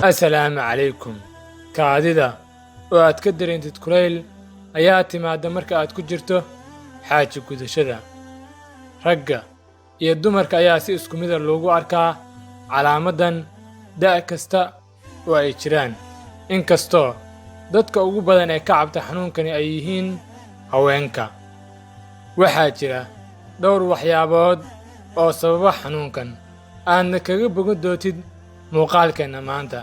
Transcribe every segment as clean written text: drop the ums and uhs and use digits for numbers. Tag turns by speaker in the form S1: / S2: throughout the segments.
S1: Assalaamu calaykum. Kaadida oo aad ka dareentid kulayl ayaa timaadda marka aad ku jirto xaaji gudashada. Ragga iyo dumarka ayaa si isku mid ah loogu arkaa calaamadan da' kasta oo ay jiraan. Inkastoo dadka ugu badan ee ka cabta xanuunkani ay yihiin haweenka, waxaa jira dhowr waxyaabood oo sababa xanuunkan aadna kaga bogan dootid muuqaalkeenna maanta.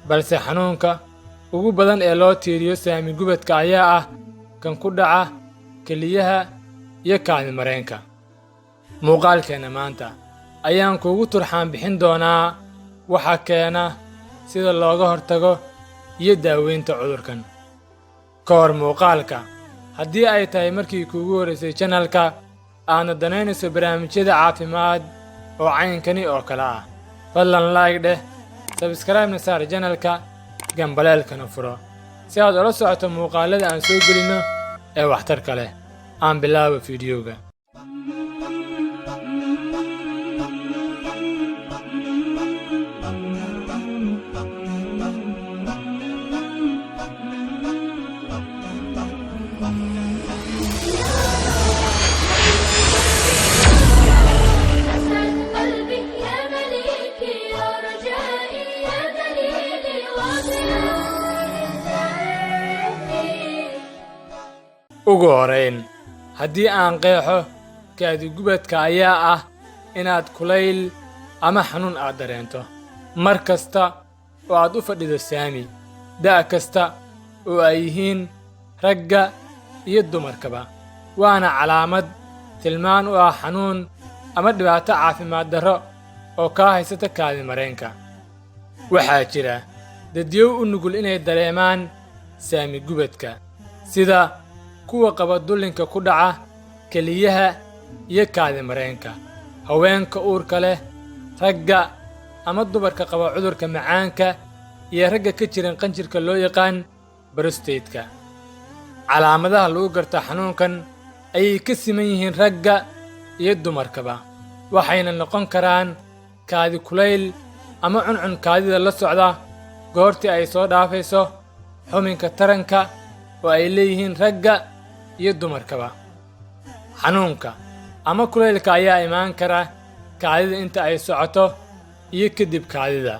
S1: balse xanuunka ugu badan ee loo tiiriyo saami gubadka ayaa ah kan ku dhaca keliyaha iyo kaadi mareenka. Muuqaalkeenna maanta ayaan kuugu turxaan bixin doonaa waxa keena, sida looga hortago iyo daaweynta cudurkan. Ka hor muuqaalka, haddii ay tahay markii kuugu horeysay channelka aadna danaynayso barnaamijyada caafimaad oo caynkani oo kale ah, fadlan like dheh, subscribe-na saar channelka, gambaleelkana furo si aad ula socoto muuqaalada aan soo gelino ee waxtarka leh. Aan bilaabo fiidiyowga. ugu horeyn, haddii aan qeexo, kaadi gubadka ayaa ah inaad kulayl ama xanuun aad dareento mar kasta oo aad u fadhido saami, da' kasta oo ay yihiin ragga iyo dumarkaba. waana calaamad tilmaan u ah xanuun ama dhibaato caafimaad darro oo kaa haysata kaadi mareenka. waxaa jira dadyow u nugul inay dareemaan saami gubadka, sida kuwa qaba dullinka ku dhaca keliyaha iyo kaadi mareenka, haweenka uurka leh, ragga ama dumarka qaba cudurka macaanka, iyo ragga ka jiran qanjirka loo yaqaan prostate-ka. calaamadaha lagu garta xanuunkan ayay ka siman yihiin ragga iyo dumarkaba, waxayna noqon karaan kaadi kulayl ama cuncun kaadida la socda goortii ay soo dhaafayso xubinka taranka oo ay leeyihiin ragga iyo dumarkaba. xanuunka ama kulaylka ayaa imaan kara kaadida inta ay socoto iyo kadib kaadida.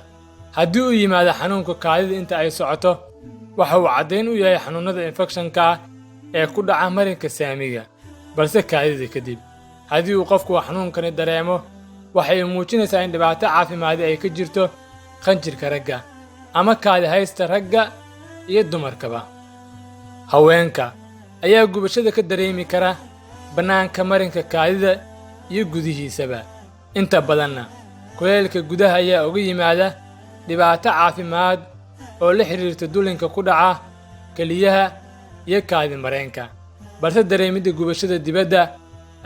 S1: haddii uu yimaado xanuunka kaadida inta ay socoto, waxa uu caddayn u yahay xanuunnada infekshanka ah ee ku dhaca marinka saamiga. balse kaadida kadib, haddii uu qofku xanuunkani dareemo, waxay muujinaysaa in dhibaato caafimaadi ay ka jirto qanjirka ragga ama kaadi haysta ragga iyo dumarkaba. haweenka ayaa gubashada ka dareemi kara bannaanka marinka kaadida iyo gudihiisaba. inta badanna kulaylka gudaha ayaa uga yimaada dhibaato caafimaad oo la xiriirta dullinka ku dhaca keliyaha iyo kaadi mareenka. balse dareemidda gubashada dibadda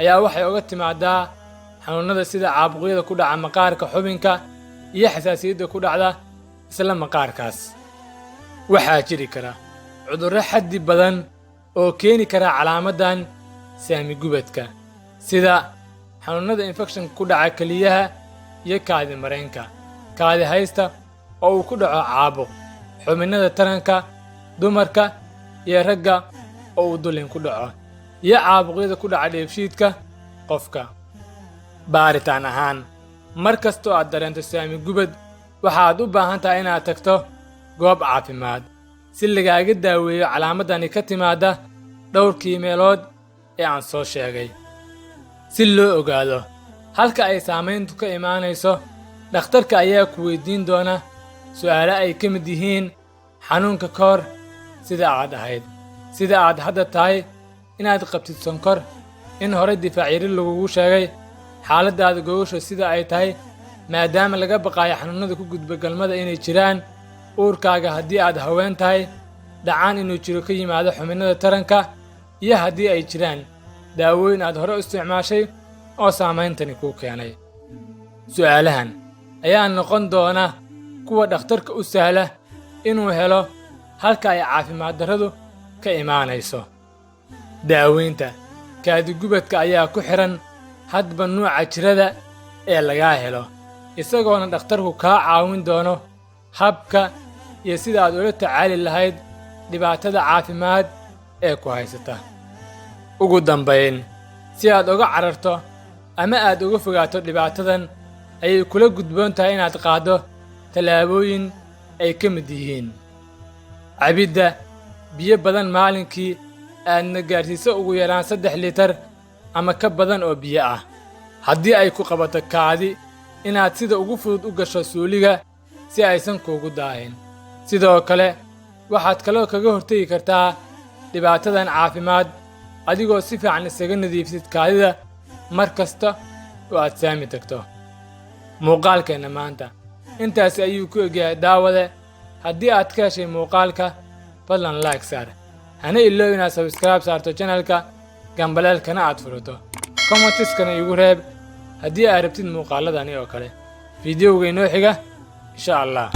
S1: ayaa waxay uga timaadaa xanuunnada sida caabuqyada ku dhaca maqaarka xubinka iyo xasaasiyadda ku dhacda isla maqaarkaas. waxaa jiri kara cudurro xaddi badan oo keeni kara calaamadan saami gubadka, sida xanuunnada infekshanka ku dhaca keliyaha iyo kaadi mareenka, kaadi haysta oo uu ku dhaco caabuq, xubinnada taranka dumarka iyo ragga oo uu dullin ku dhaco, iyo caabuqyada ku dhaca dheefshiidka qofka. baaritaan ahaan, mar kastoo aad dareento saami gubad, waxaad u baahan tahay inaad tagto goob caafimaad si lagaaga daaweeyo calaamadani ka timaadda dhowrkii meelood ee aan soo sheegay. si loo ogaado halka ay saamayntu ka imaanayso, dhakhtarka ayaa ku weydiin doona su'aalo ay ka mid yihiin xanuunka ka hor, sida aad ahayd, sida aad hadda tahay, inaad qabtid sonkor, in hore difaac yari lagugu sheegay, xaaladdaada gogosha sida ay tahay maadaama laga baqaayo xanuunnada ku gudba galmada inay jiraan, uurkaaga haddii aad haween tahay, dhacaan inuu jiro ka yimaado xubinnada taranka, iyo haddii ay jiraan daawooyin aad hore u isticmaashay oo saameyntani kuu keenay. su'aalahan ayaa noqon doona kuwa dhakhtarka u sahla inuu helo halka ay caafimaad darradu ka imaanayso. daaweynta kaadi gubadka ayaa ku xihan hadba nuuca jirada ee lagaa helo, isagoona dhakhtarku kaa caawin doono habka iyo sida aad ula tacaali lahayd dhibaatada caafimaad ee ku haysata. ugu dambayn, si aad uga cararto ama aad uga fogaato dhibaatadan, ayay kula gudboon tahay inaad qaaddo tallaabooyin ay ka mid yihiin cabidda biyo badan maalinkii, aadna gaarsiiso ugu yaraan 3 litir ama ka badan oo biyo ah. haddii ay ku qabato kaadi, inaad sida ugu fudud u gasho suuliga si aysan kuugu daahin. sidoo kale waxaad kaloo kaga hortagi kartaa dhibaatadan caafimaad adigoo si fiican isaga nadiifsid kaadida mar kasta oo aad saami tagto. muuqaalkeena maanta intaas ayuu ku egyahay daawade. haddii aad ka heshay muuqaalka, fadlan like saar, hana iloobi inaad subscribe saarto channelka, gambaleelkana aad furato. commentiskana igu reeb haddii aad rabtid muuqaaladani oo kale. fiidiyowga inoo xiga insha Allah.